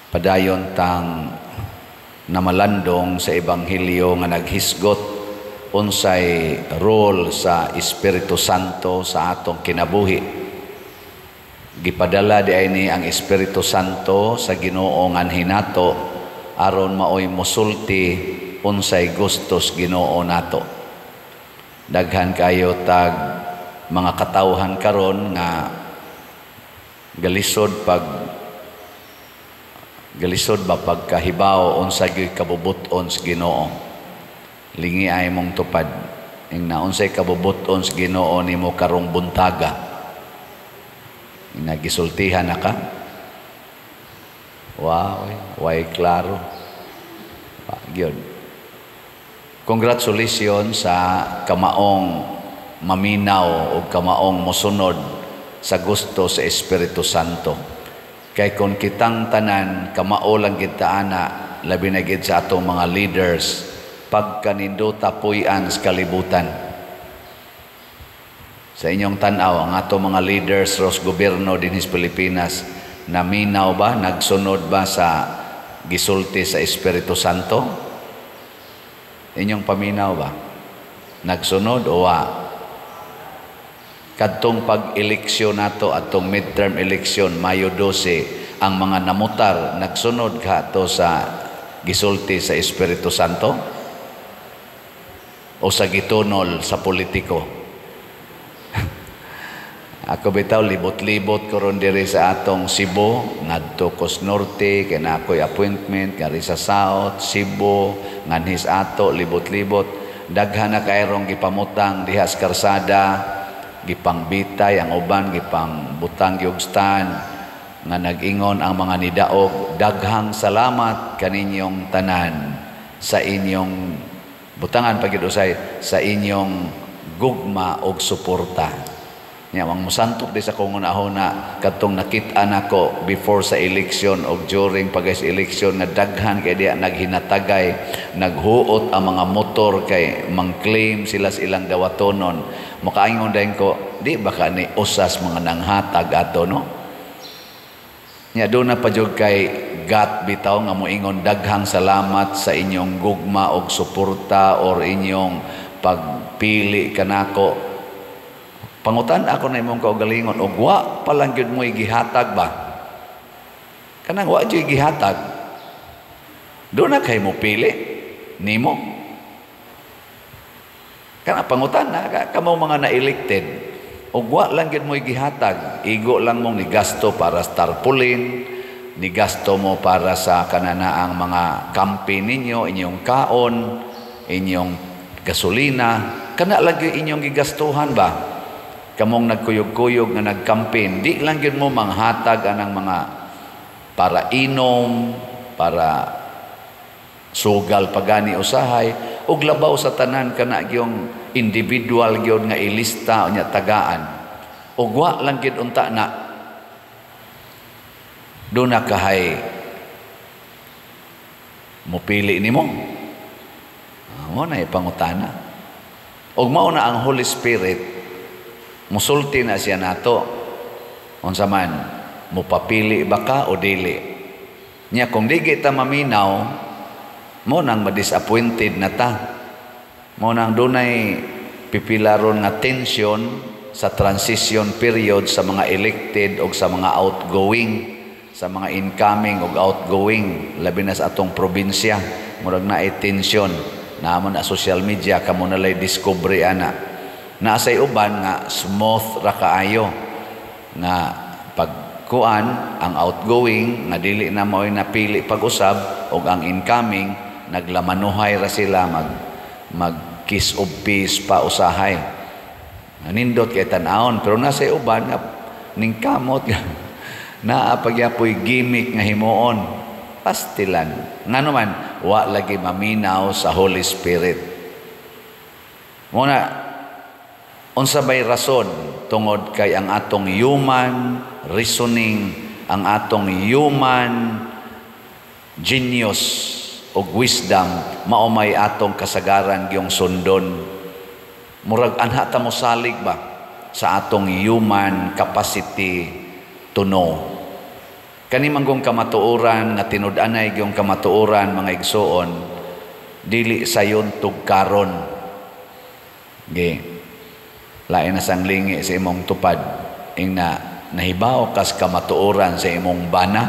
padayon tang namalandong sa ebanghelyo nga naghisgot unsay role sa Espiritu Santo sa atong kinabuhi. Gipadala di ay ni ang Espiritu Santo sa Ginoo nga hinato aron maoy mosulti unsay gustos Ginoo nato. Daghan kayo tag mga katawhan karon nga galisod ba pagkahibaw unsay gyud kabubuton sa Ginoo. Lingi ay mong tupad ing unsay kabubuton sa Ginoo nimo karong buntaga. Nagisultihan na ka? Wow, way klaro. Gyud. Congratulations sa kamaong maminaw o kamaong mosunod sa gusto sa Espiritu Santo. Kay kung kitang tanan, kamao lang kita ana, labi na gid sa atong mga leaders, pagkanindo tapuyan sa kalibutan. Sa inyong tanaw, ang atong mga leaders, ros gobyerno din sa Pilipinas, naminaw ba, nagsunod ba sa gisulti sa Espiritu Santo? Inyong paminaw ba? Nagsunod o wa? Kadtong pag-eleksyon nato atong midterm election Mayo 12 ang mga namutar nagsunod kato sa gisulti sa Espiritu Santo o sa gitunol sa politiko. Ako bitaw libot-libot karon diri sa atong Cebu ngadto Coast Norte kay na ako'y appointment kari sa South Cebu nganhis ato libot-libot daghan na kayrong gipamutang diha sa karsada gipangbitay ang uban gipang butang yugstan nga nag-ingon ang mga nidaog daghang salamat kaninyong tanan sa inyong butangan pagidusay sa inyong gugma og suporta. Nya ang musantok di sa kungunahuna kadtong nakit-an nako before sa election og during pagais election nga daghan kay diya naghinatagay naghuot ang mga motor kay mangclaim sila sa ilang dawatonon. Makaingon dayon ko di baka ni usas mga nanghatag ato no. Nya do na pa jud kay gat bitaw nga moingon daghang salamat sa inyong gugma og suporta or inyong pagpili kanako. Pangutan ako na imong kaugalingon og wa pa lang gyud mo gihatag ba? Kanang wa gyud gihatag. Do na kay mo pili nimo. Kana pangutan na kamo mga na-elected og wa lang gyud mo gihatag, igo lang mong nigasto para sa tarpaulin, nigasto mo para sa kananaang mga campaign ninyo, inyong kaon, inyong gasolina, kana lang gyud inyong gigastuhan ba? Kamong nagkuyog-kuyog nga nag-campaign, di lang yun mo manghatag anang mga para inom, para sugal pagani usahay, ug labaw sa tanan kana yung individual gyud nga ilista o nya tagaan. Ug wa lang gyud unta na do na kahay mopili nimo. Mo na ipangutana. Ug mao na ang Holy Spirit musulti na siya nato unsa man mupapili ba ka o dili nya kung di kita maminaw mo nang ma-disappointed na ta mo nang dunay pipilaron nga tension sa transition period sa mga elected o sa mga outgoing sa mga incoming o outgoing labi na sa atong probinsya murag na ay tension naman na social media kamo nalay discovery ana nasay uban nga smooth ra kaayo nga pagkuan ang outgoing nga dili na mao'y napili pag-usab og ang incoming naglamanuhay ra sila mag kiss of peace pa usahay nindot kay tan-aon pero nasay uban nga ning kamot naa pagyapoy gimmick nga himuon pastilan ngano man wa lagi maminaw sa Holy Spirit muna unsa bay rason tungod kay ang atong human reasoning, ang atong human genius o wisdom maumay atong kasagaran gyung sundon. Murag anha ta mo salig ba sa atong human capacity to know. Kani manggong kamatuoran nga tinud-anay gyung kamatuoran mga igsoon, dili sayon tugkaron. Gi lain na sang lingi sa imong tupad ing nahibaw kas kamatuoran sa imong bana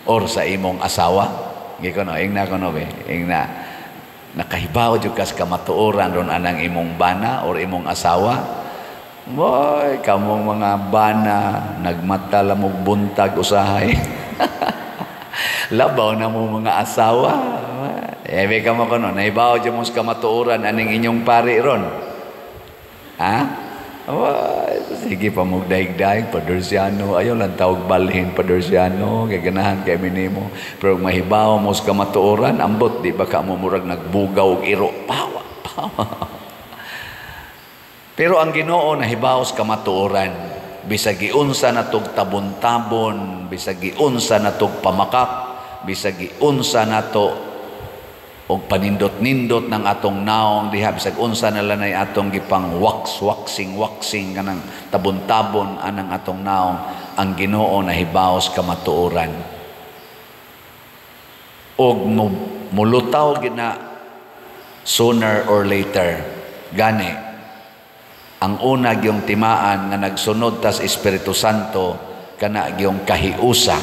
or sa imong asawa. Gi kuno ing na kuno be, ing na nakahibaw jud kas kamatuoran ron anang imong bana or imong asawa. Boy, kamong mga bana, nagmata lamog buntag usahay. Labaw na mo mga asawa. Ebe ka mo kuno, naibaw dyan mo sa kamatuoran aning inyong pari ron. Ha? Boy, sige pa mong daig-daig, Padorsiano. Ayaw lang tawag balhin, Padorsiano. Gaganahan kay minimo. Pero mahibaw mo sa kamatuoran, ambot, di ba ka mo murag nagbugaw og iro? Pawa, pawa. Pero ang Ginoo nahibaw sa kamatuoran, bisag giunsa na tog tabon-tabon, bisag giunsa na tog pamakak, bisag giunsa na to og panindot-nindot ng atong naong diha, bisag unsa na lanay atong gipang waxing kanang tabon-tabon anang atong naong, ang Ginoo nahibaw sa kamatuoran. Og mulutaw gina sooner or later gani. Ang una gyung timaan nga nagsunod tas Espiritu Santo kana gyung kahiusa.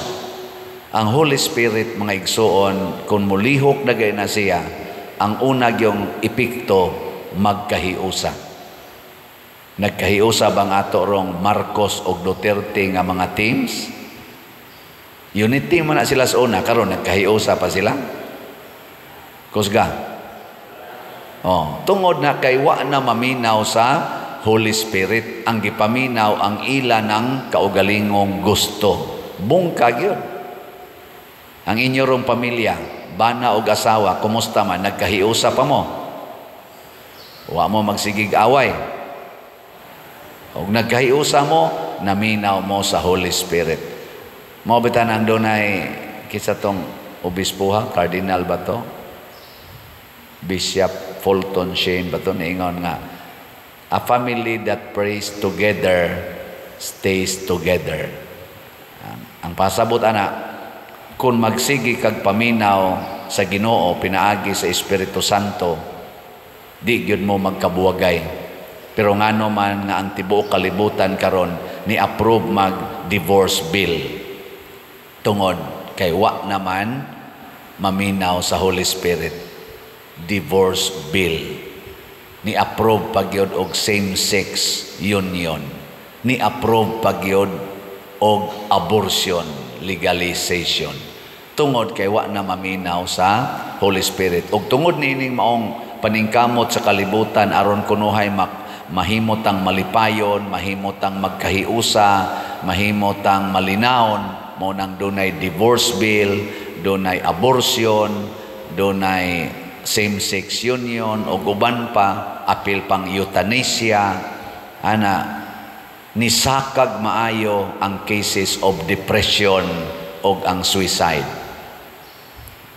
Ang Holy Spirit mga igsoon kun mulihok na gay na siya, ang una gyung epekto magkahiusa. Nagkahiusa bang ato rong Marcos o Duterte nga mga teams? Unity man na sila sa una, karon nagkahiusa pa sila. Kusga. Tungod na kay wa na maminaw sa Holy Spirit, ang gipaminaw ang ila ng kaugalingong gusto. Bungkag yun. Ang inyo rong pamilya, bana o asawa, kumusta man, nagkahiusa pa mo? Wa mo magsigig away. O nagkahiusa mo, naminaw mo sa Holy Spirit. Mo bitan ang dunay kisa tong obispuha, cardinal ba to? Bishop Fulton Shane ba to? Niingon nga, a family that prays together stays together. Ang pasabot ana, kung magsigi kag paminaw sa Ginoo pinaagi sa Espiritu Santo, di gyud mo magkabuwagay. Pero ngano man nga ang tibuok kalibutan karon ni approve mag divorce bill. Tungod kay wa naman maminaw sa Holy Spirit. Divorce bill. Ni-approve pagyod og same-sex union. Ni-approve pagyod og abortion legalization. Tungod kay wa na maminaw sa Holy Spirit. Og tungod niining maong paningkamot sa kalibutan aron kunuhay mahimotang malipayon, mahimotang magkahiusa, mahimotang malinawon, mo nang dunay divorce bill, dunay abortion, dunay same-sex union o guban pa, apil pang euthanasia, nisakag maayo ang cases of depression o ang suicide.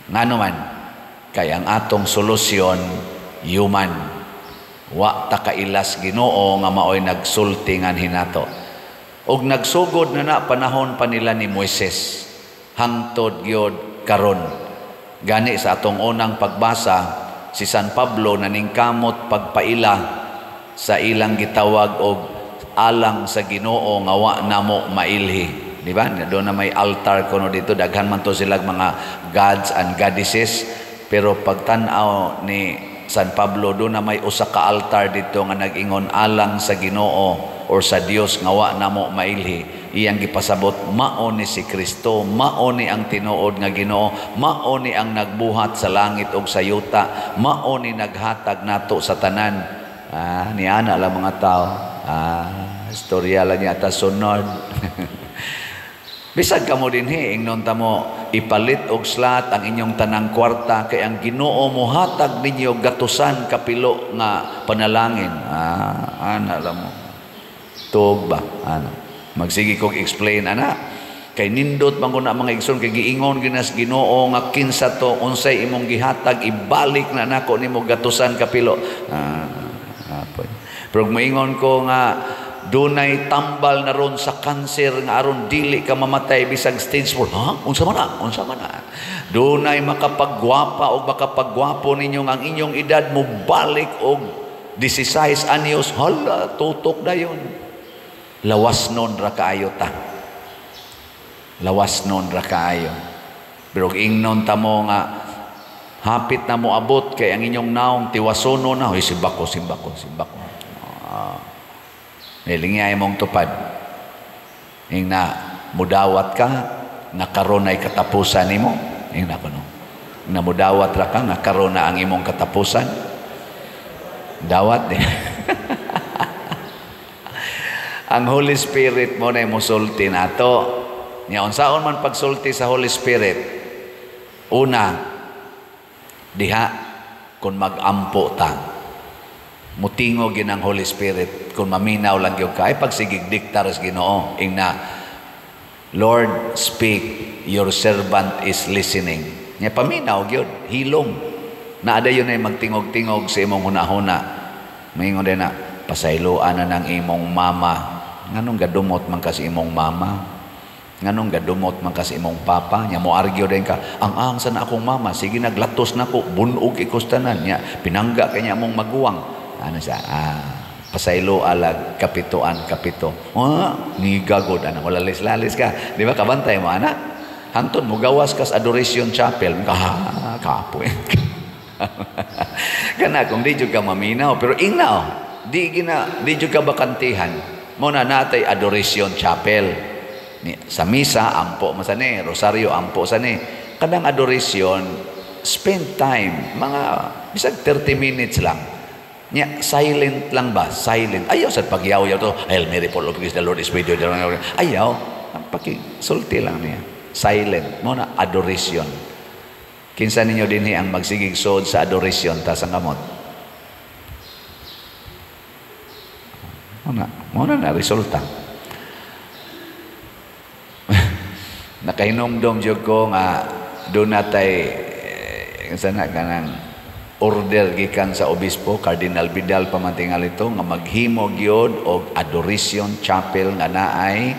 Nga naman, kay ang atong solusyon, human. Wa ta kailas Ginoo nga maoy nagsulti ngan hinato. Og nagsugod na panahon pa nila ni Moises, hangtod gyud karon. Gani sa atong unang pagbasa, si San Pablo naningkamot pagpaila sa ilang gitawag og alang sa Ginoo nga wa namo mailhi. Di ba? Doon na may altar kuno dito, daghan man to sila mga gods and goddesses, pero pagtan-aw ni San Pablo, doon na may usa ka altar dito nga nag-ingon alang sa Ginoo or sa Dios nga wa namo mailhi. Iyang gipasabot, mao ni si Kristo, mao ni ang tinuod nga Ginoo, mao ni ang nagbuhat sa langit ug sa yuta, mao ni naghatag nato sa tanan. Ni ana lang mga tao. Istorya lang yata sunod. Bisag kamo dinhi ingnon ta mo ipalit og slat ang inyong tanang kwarta kay ang Ginoo mohatag ninyo gatusan kapilo nga panalangin. Ana lang mo. Tug ba? Ana. Magsige kog explain ana. Kay nindot man na mga igsoon kay giingon ginas Ginoo nga kinsa to unsay imong gihatag ibalik na nako nimo gatusan kapilo. Pero maingon ko nga dunay tambal na ron sa cancer nga aron dili ka mamatay bisag stage 4. Ha? Unsa man na? Unsa man na? Dunay makapagwapa o makapagwapo ninyo ang inyong edad mo balik og 16 anyos. Hala, tutok dayon. Lawas nun ra kaayo ta. Lawas nun ra kaayo. Pero ingnon ta mo nga hapit na mo abot kay ang inyong naong tiwasono na. Hoy, simbako. Nilingay mong tupad. Ing na mudawat ka, nakaroon ay katapusan nimo. Ing na kuno. Na mudawat ra ka, nakaroon na ang imong katapusan. Dawat din. Ang Holy Spirit mo na musulti nato. Nya unsaon man pagsulti sa Holy Spirit? Una, diha kung mag-ampo ta. Mutingog yun ang Holy Spirit kung maminaw lang yung ka ay pagsigigdiktar sa Ginoo ing na Lord speak, your servant is listening. Nya paminaw yun, hilom na ada yun ay magtingog-tingog sa imong hunahuna. Maingon din na pasayloan na ng imong mama. Nganong gadumot man kasi imong mama? Nganong gadumot man kasi imong papa? Nya mo argue din ka, ang sa na akong mama, sige naglatos na ko, bunog ikustanan niya, pinangga kanya mong maguwang. Ano siya? Pasaylo alag kapituan kapito. Nigagod ana wala lalis ka. Di ba kabantay mo ana? Hantod mo gawas kas Adoration Chapel. Kapoy. Kana kung di jud ka maminaw pero ingnaw, di jud ka bakantihan. Mo na natay Adoration Chapel. Sa misa ampo masani, rosaryo ampo sani. Kadang adoration spend time mga bisag 30 minutes lang. Nya silent lang ba? Silent. Ayaw sa pagyaw-yaw to. Hail Mary, full of grace, the Lord is with you. Ayaw. Pakisulti lang niya. Silent. Muna, adoration. Kinsa ninyo din ang magsigig sod sa adoration ta sa kamot. Muna na resulta. Nakahinomdom jud ko nga doon natay sana kanang order gikan sa obispo Cardinal Vidal pamantingal ito nga maghimo gyud og Adoration Chapel nga naay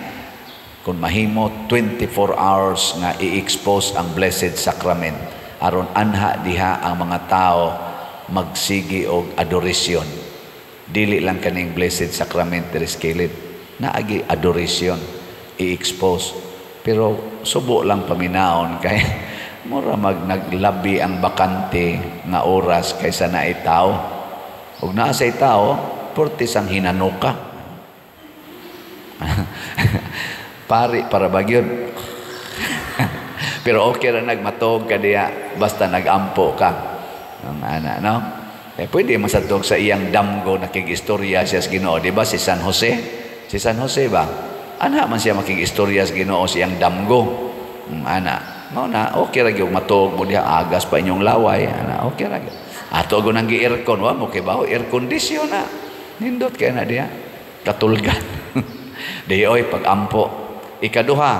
kung mahimo 24 hours nga i-expose ang Blessed Sacrament aron anha diha ang mga tao magsigi og adoration. Dili lang kaning Blessed Sacrament riskilid naagi adoration i-expose pero subo lang paminaon kay mura naglabi ang bakante nga oras kaysa na itaw. Ug naa sa itaw, portis ang hinanuka. Pari para bagyon. Pero okay ra nagmatog ka diya basta nagampo ka. Ang ana, no? Pwede masatog sa iyang damgo nakigistorya siya sa Ginoo, di ba? Si San Jose. Si San Jose ba? Ana man siya makigistorya sa Ginoo sa iyang damgo. Ana. Mao na okay ra gyud matog mo diha agas pa inyong laway ana okay ra gyud ato go nang gi-aircon wa mo kay baho air condition na nindot kay na diha katulgan di oy pag-ampo. Ikaduha,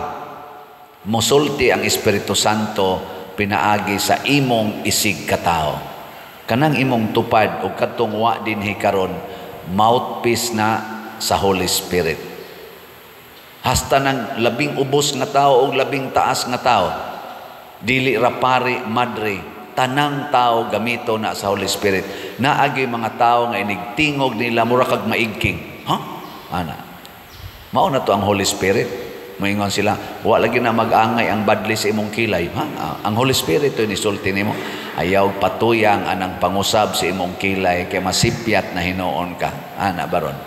mosulti ang Espiritu Santo pinaagi sa imong isig katao kanang imong tupad og katong wa dinhi karon mouthpiece na sa Holy Spirit hasta ng labing ubos nga tao o labing taas nga tao. Dili ra pari madre tanang tao gamito na sa Holy Spirit. Naagi mga tao nga inigtingog nila mura kag maigking. Ana. Mao na to ang Holy Spirit. Moingon sila, wa lagi na mag-angay ang badli sa imong kilay. Ang Holy Spirit to nisulti nimo. Ayaw patuyang anang pangusab sa imong kilay kay masipyat na hinuon ka. Ana baron.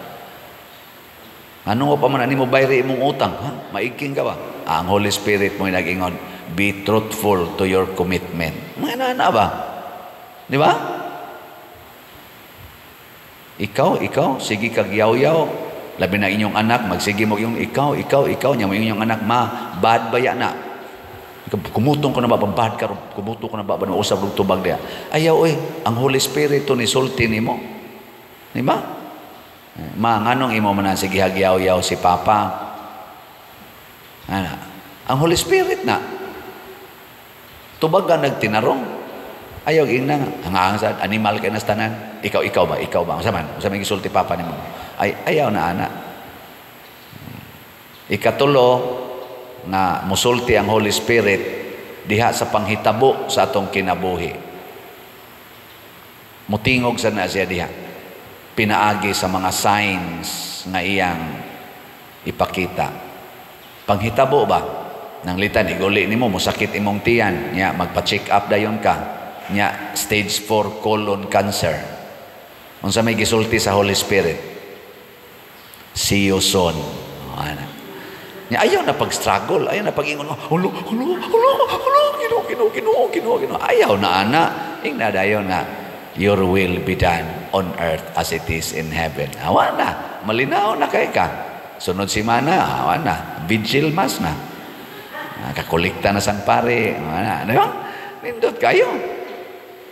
Ano pa man nimo bayri imong utang? Maigking ka ba? Ang Holy Spirit mo nag-ingon, be truthful to your commitment. Mga na ba? Di ba? Ikaw, sige kag yaw-yaw. Labi na inyong anak, magsige mo yung ikaw, nya mo inyong anak, bad baya na. Kumutong ko na ba, bad ka, kumutong ko na ba, usab ng tubag niya. Ayaw ang Holy Spirit to ni sulti nimo. Di ba? Nganong imo man sige hagyaw-yaw si Papa. Ang Holy Spirit na. Tubag ka nagtinarong. Ayaw ina nga. Ang animal kay nas tanan. Ikaw ba? Sa man gisulti Papa nimo. Ayaw na ana. Ikatulo, nga musulti ang Holy Spirit diha sa panghitabo sa atong kinabuhi. Mutingog sa na siya diha. Pinaagi sa mga signs nga iyang ipakita. Panghitabo ba? Nang litan, iguli nimo, musakit imong tiyan, nya magpa-check up dayon ka, nya stage 4 colon cancer. Unsa may gisulti sa Holy Spirit? See you soon. Nya ayaw na pag-struggle, ayaw na pag-ingon, hulo, kino. Ayaw na ana, ingna dayon nga, your will be done on earth as it is in heaven. Awa na, malinaw na kay ka. Sunod simana, awa na, vigil mass na. Kakulikta na sang pare. Ano? Nindot kayo.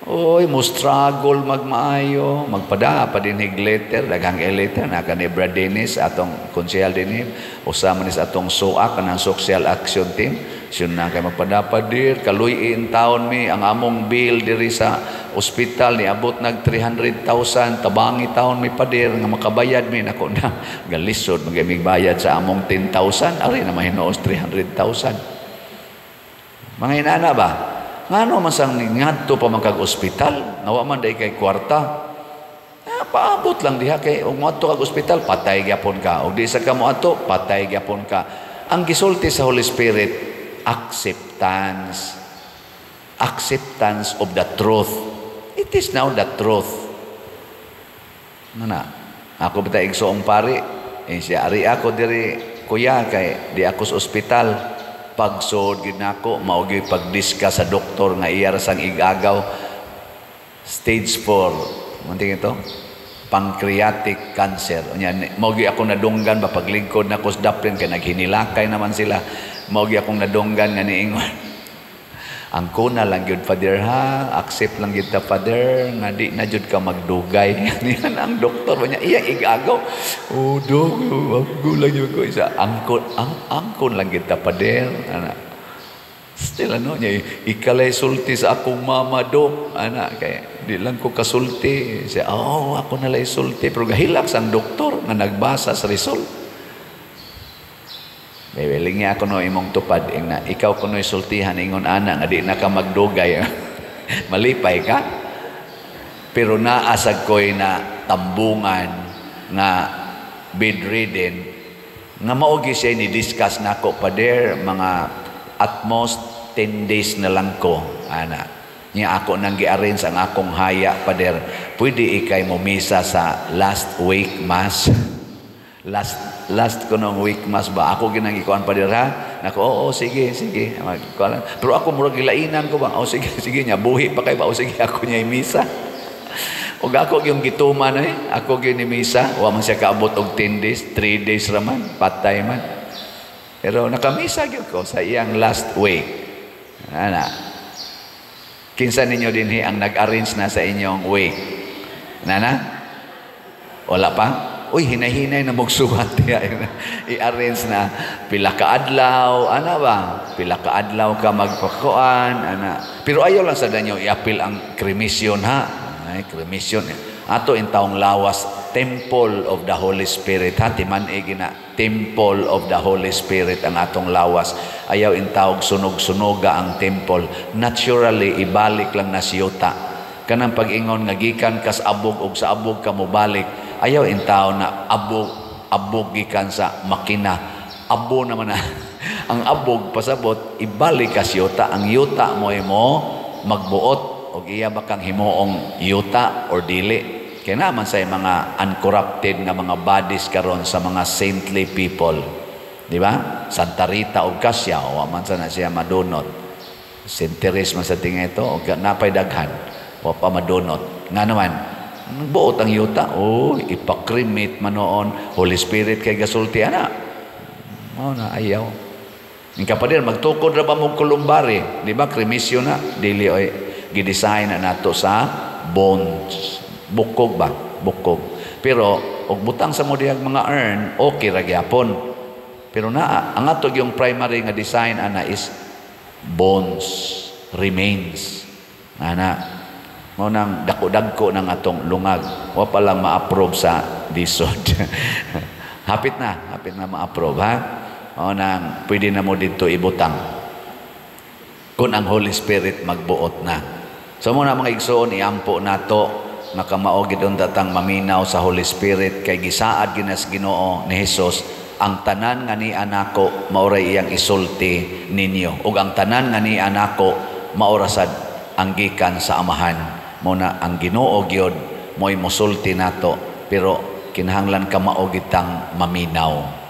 Oy, mo struggle magmaayo, magpada pa din letter, daghang letter na kan Ebra Dennis atong konsehal dinhi, usama ni sa atong SOAC kanang Social Action Team. Siya na kay magpada pa dir, kaluyin taon mi ang among bill diri sa ospital ni abot nag 300,000, tabangi taon mi padir nga makabayad mi nako na galisod magimig bayad sa among 10,000, ari na mahinuos 300,000. Mga inana ba? Ngano man sang ngadto pa man kag ospital, nawa man day kay kwarta. Paabot lang diha kay ug moadto kag ospital, patay gyapon ka. Ug di sa kamo adto, patay gyapon ka. Ang gisulti sa Holy Spirit, acceptance. Acceptance of the truth. It is now the truth. Nana, ako bita igsoong pari, siya ari ako diri kuya kay di ako sa ospital. Pagsod gid nako mao gyud pagdiscuss sa doktor nga iya ra sang igagaw stage 4 munting ito pancreatic cancer unya mao gyud ako nadunggan ba paglingkod nako sa daplin kay naghinilakay naman sila mao gyud akong nadunggan nga niingon ang kuna lang gyud Father ha accept lang gyud ta Father nga di na jud ka magdugay niyan ang doktor niya iya igagaw dog gulang gyud ko isa angkon lang gyud ta Father ana still ano niya ikalay sulti sa akong mama dok ana kay di lang ko kasulti siya ako na lay sulti pero gahilak sang doktor nga nagbasa sa result. Bebeling niya ako no imong tupad na ikaw kuno'y sultihan ingon ana nga di na ka magdugay malipay ka pero naasag ko'y na tambungan nga bedridden nga maugi siya ni discuss nako Pader mga at most 10 days na lang ko ana niya ako nang gi-arrange ang akong haya Pader pwede ikay mo misa sa last week mass last ko nung week mas ba ako ginang ikuan pa dira nako sige pero ako murag gilainan ko ba sige nya buhi pa kay ba sige ako nya misa ug ako yung gituman ako gyud ni misa wa man siya kaabot og 10 days 3 days raman patay man pero nakamisa gyud ko sa iyang last week ana kinsa ninyo dinhi ang nag-arrange na sa inyong week nana wala pa. Uy, hinay-hinay na magsuwat i-arrange na pila ka adlaw, ana ba? Pila ka adlaw ka magpakuan, ana. Pero ayaw lang sa danyo i-appeal ang cremation ha. Ay, cremation. Ato in taong lawas, Temple of the Holy Spirit. Ha, timan gina Temple of the Holy Spirit ang atong lawas. Ayaw in taog sunog-sunoga ang temple. Naturally, ibalik lang na siyota. Kanang pag-ingon nga gikan kas abog og sa abog ka mo balik. Ayaw in tao na abog gikan sa makina. Abo naman na. Ang abog pasabot, ibalik ka siyota. Ang yuta mo magbuot. O iya bakang himuong yuta or dili. Kaya naman sa mga uncorrupted na mga bodies karon sa mga saintly people. Di ba? Santa Rita o Cassia. O man sa na siya madunot. Saint Teresa man sa tingin ito. O napay daghan. O pa madunot. Nga naman. Buot ang yuta, ipakrimit manoon, Holy Spirit kay gasulti ana. Na ayaw. Ang kapadir magtukod ra ba mo kulumbari, di ba? Cremation na, dili gidesign na nato sa bones. Bukog ba? Bukog. Pero og butang sa mo diyang mga urn, okay ra gyapon. Pero ang ato yung primary nga design ana is bones, remains. Ana mo nang dako-dagko ng atong lungag wa pa lang ma-approve sa disod hapit na ma-approve ha o nang pwede na mo dito ibutang kung ang Holy Spirit magbuot na. So muna mga igsoon, iampo nato makamaogid on tatang maminaw sa Holy Spirit kay gisaad ginas Ginoo ni Hesus ang tanan nga ni anako mauray iyang isulti ninyo ug ang tanan nga ni anako maurasad ang gikan sa Amahan. Muna ang Ginoo gyud mo'y mosulti nato pero kinahanglan ka maogid tang maminaw.